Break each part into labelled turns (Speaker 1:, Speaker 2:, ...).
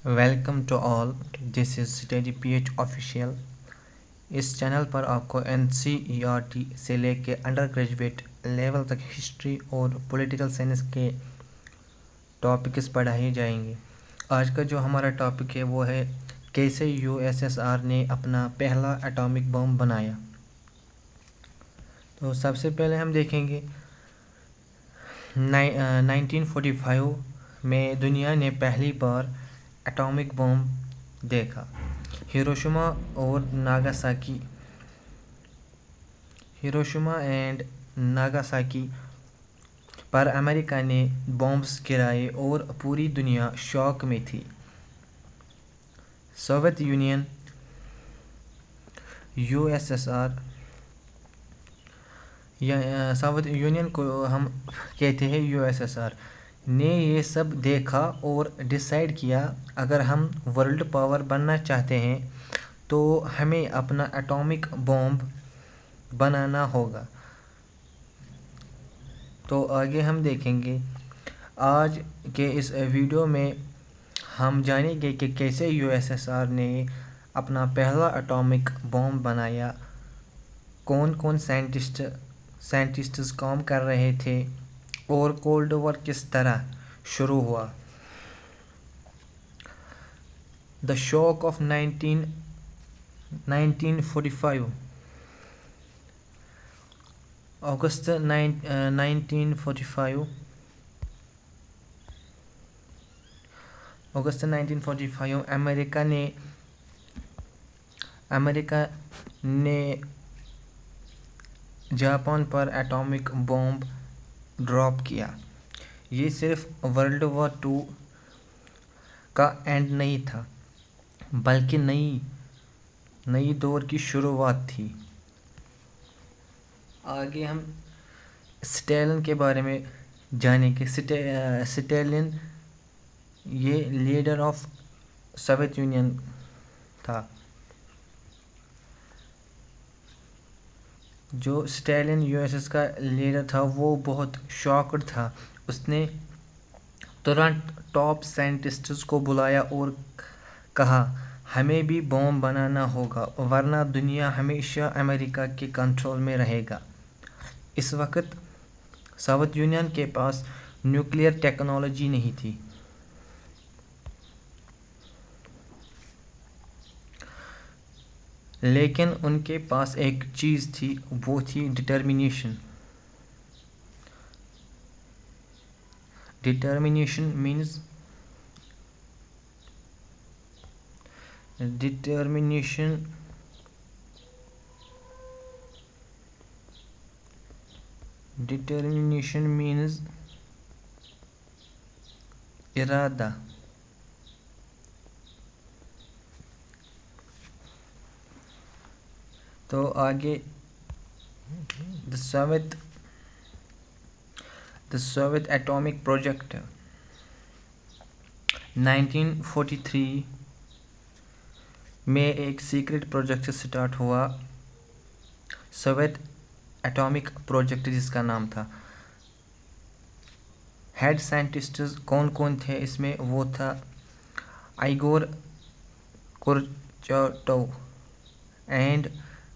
Speaker 1: Welcome to all, this is study P H official. اس channel پر آپ کو NCERT سے لے کے انڈر گریجویٹ لیول تک ہسٹری اور پولیٹیکل سائنس کے ٹاپکس پڑھائے جائیں گے۔ آج کا جو ہمارا ٹاپک ہے وہ ہے کیسے USSR نے اپنا پہلا ایٹامک بم بنایا۔ تو سب سے پہلے ہم دیکھیں گے 1945 میں دنیا نے پہلی بار ایٹامک بم دیکھا۔ ہیروشیما اینڈ ناگاساکی پر امریکہ نے بمبس گرائے اور پوری دنیا شاک میں تھی۔ سوویت یونین سوویت یونین کو ہم کہتے ہیں USSR نے یہ سب دیکھا اور ڈیسائیڈ کیا اگر ہم ورلڈ پاور بننا چاہتے ہیں تو ہمیں اپنا ایٹامک بمب بنانا ہوگا۔ تو آگے ہم دیکھیں گے آج کے اس ویڈیو میں ہم جانیں گے کہ کیسے USSR نے اپنا پہلا ایٹامک بم بنایا، کون کون سائنٹسٹس کام کر رہے تھے اور کولڈ وار کس طرح شروع ہوا۔ The shock of 1945 اگست 1945 امریکہ نے جاپان پر ایٹامک بمب ڈراپ کیا۔ یہ صرف ورلڈ وار 2 کا اینڈ نہیں تھا بلکہ نئی دور کی شروعات تھی۔ آگے ہم اسٹیلن کے بارے میں جانیں کہ اسٹیلن یہ لیڈر آف سوویت یونین تھا۔ جو اسٹیلن USS کا لیڈر تھا وہ بہت شاکڈ تھا۔ اس نے ترنت ٹاپ سائنٹسٹس کو بلایا اور کہا ہمیں بھی بم بنانا ہوگا ورنہ دنیا ہمیشہ امریکہ کے کنٹرول میں رہے گا۔ اس وقت سوویت یونین کے پاس نیوکلیئر ٹیکنالوجی نہیں تھی، لیکن ان کے پاس ایک چیز تھی، وہ تھی ڈٹرمنیشن۔ ڈٹرمنیشن مینز ارادہ۔ تو آگے The Soviet Atomic Project 1943 میں ایک سیکرٹ پروجیکٹ سٹارٹ ہوا، سوویت ایٹامک پروجیکٹ جس کا نام تھا۔ ہیڈ سائنٹسٹس کون کون تھے اس میں؟ وہ تھا Igor Kurchatov and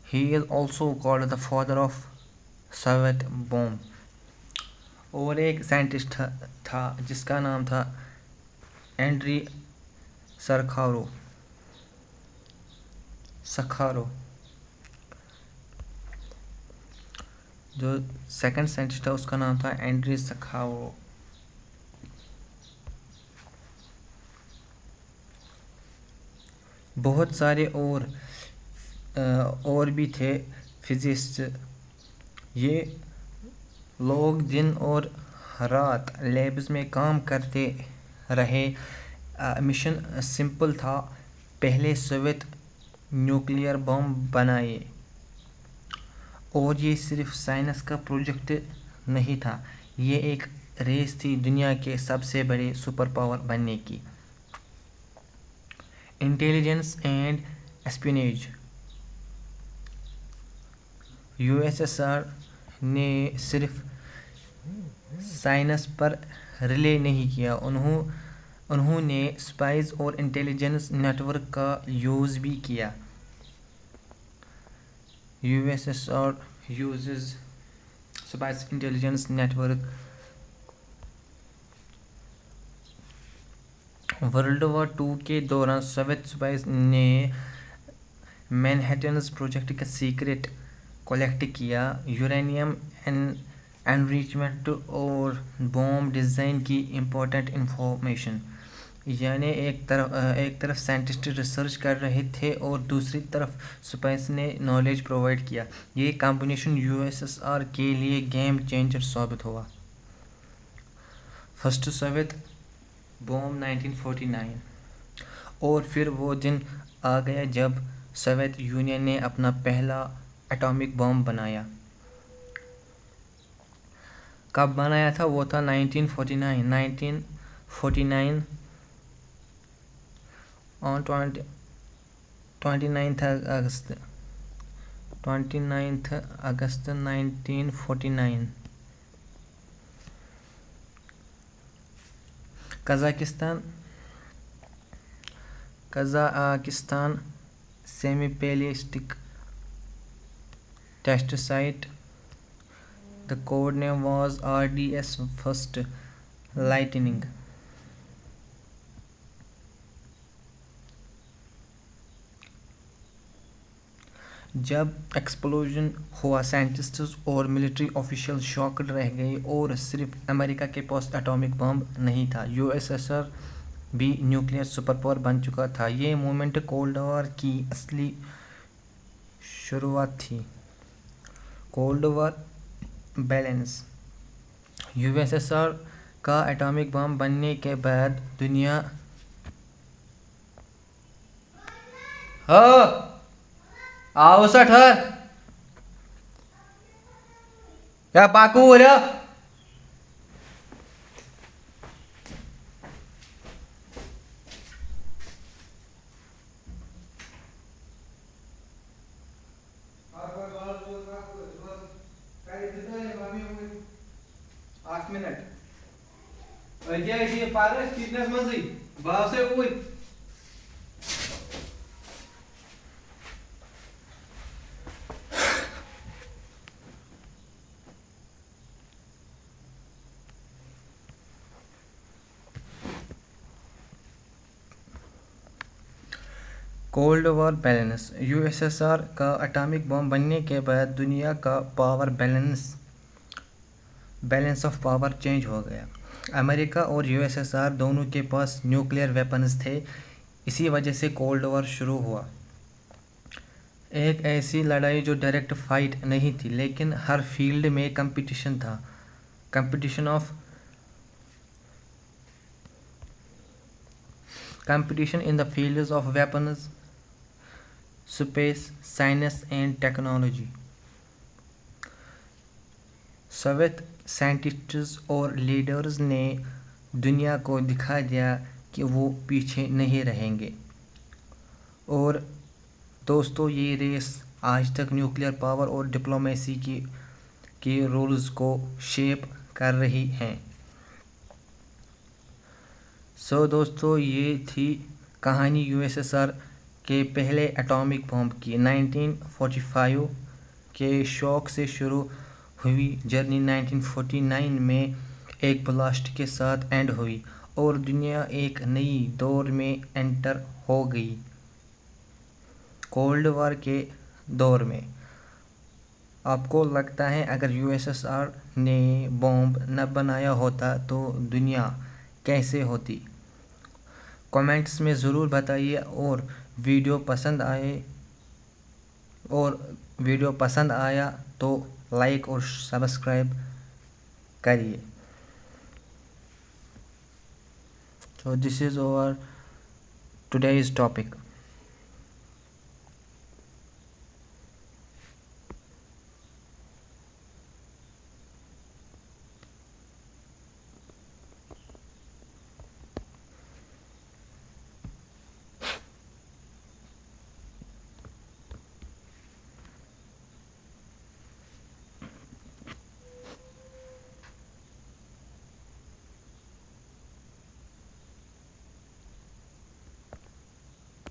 Speaker 1: he is also called the father of Soviet bomb۔ اور ایک سائنٹسٹ تھا جس کا نام تھا اینڈری سکھارو۔ جو سیکنڈ سائنٹسٹ تھا اس کا نام تھا اینڈری سکھارو۔ بہت سارے اور بھی تھے فزسٹ۔ یہ لوگ دن اور رات لیبز میں کام کرتے رہے۔ مشن سمپل تھا، پہلے سوویت نیوکلیئر بم بنائے۔ اور یہ صرف سائنس کا پروجیکٹ نہیں تھا، یہ ایک ریس تھی دنیا کے سب سے بڑے سپر پاور بننے کی۔ Intelligence and اسپیونیج۔ USSR نے صرف سائنس پر ریلے نہیں کیا، انہوں نے اسپائز اور انٹیلیجنس نیٹ ورک کا یوز بھی کیا. USSR uses spies intelligence network. World war two کے دوران سوویت اسپائز نے مینہٹنز پروجیکٹ کا سیکرٹ کلیکٹ کیا، یورینیم انریچمنٹ اور بوم ڈیزائن کی امپورٹنٹ انفارمیشن. یعنی ایک طرف سائنٹسٹ ریسرچ کر رہے تھے اور دوسری طرف اسپائز نے نالج پرووائڈ کیا. یہ کمبینیشن USSR کے لیے گیم چینجر ثابت ہوا. First Soviet boom 1949. اور پھر وہ دن آ گیا جب سوویت یونین نے اپنا پہلا ایٹامک بم بنایا. کب بنایا تھا؟ وہ تھا 1949 on 29th August 1949. Kazakhstan Semipalatinsk test site. The code name was RDS First Lightning. جب ایکسپلوژن ہوا سائنٹسٹس اور ملٹری آفیشل شاکڈ رہ گئے، اور صرف امریکہ کے پاس ایٹامک بم نہیں تھا، USSR بھی نیوکلیئر سپر پاور بن چکا تھا. یہ مومنٹ کولڈ وار کی اصلی شروعات تھی. Cold war balance. USSR کا ایٹامک بم بننے کے بعد دنیا آؤ سٹھر یا پاکو رہا اکھ منٹ یہ پارس کتنس مزے باو سے اوئی. Cold war balance. USSR کا ایٹامک بم بننے کے بعد دنیا کا power balance of power change ہو گیا. امریکہ اور USSR دونوں کے پاس نیوکلیئر ویپنز تھے. اسی وجہ سے کولڈ وار شروع ہوا. ایک ایسی لڑائی جو ڈائریکٹ فائٹ نہیں تھی لیکن ہر فیلڈ میں کمپٹیشن تھا. Competition in the fields of weapons, space, science and technology. Soviet scientists اور لیڈرز نے دنیا کو دکھا دیا کہ وہ پیچھے نہیں رہیں گے. اور دوستو، یہ ریس آج تک نیوکلیئر پاور اور ڈپلومیسی کے رولز کو شیپ کر رہی ہیں. دوستو، یہ تھی کہانی USSR کے پہلے ایٹامک بم کی. 1945 کے شاک سے شروع ہوئی جرنی 1949 میں ایک بلاسٹ کے ساتھ اینڈ ہوئی اور دنیا ایک نئی دور میں انٹر ہو گئی، کولڈ وار کے دور میں. آپ کو لگتا ہے اگر USSR نے بم نہ بنایا ہوتا تو دنیا کیسے ہوتی؟ کمنٹس میں ضرور بتائیے. اور ویڈیو پسند آیا تو لائک اور سبسکرائب کریے. So this is our today's topic.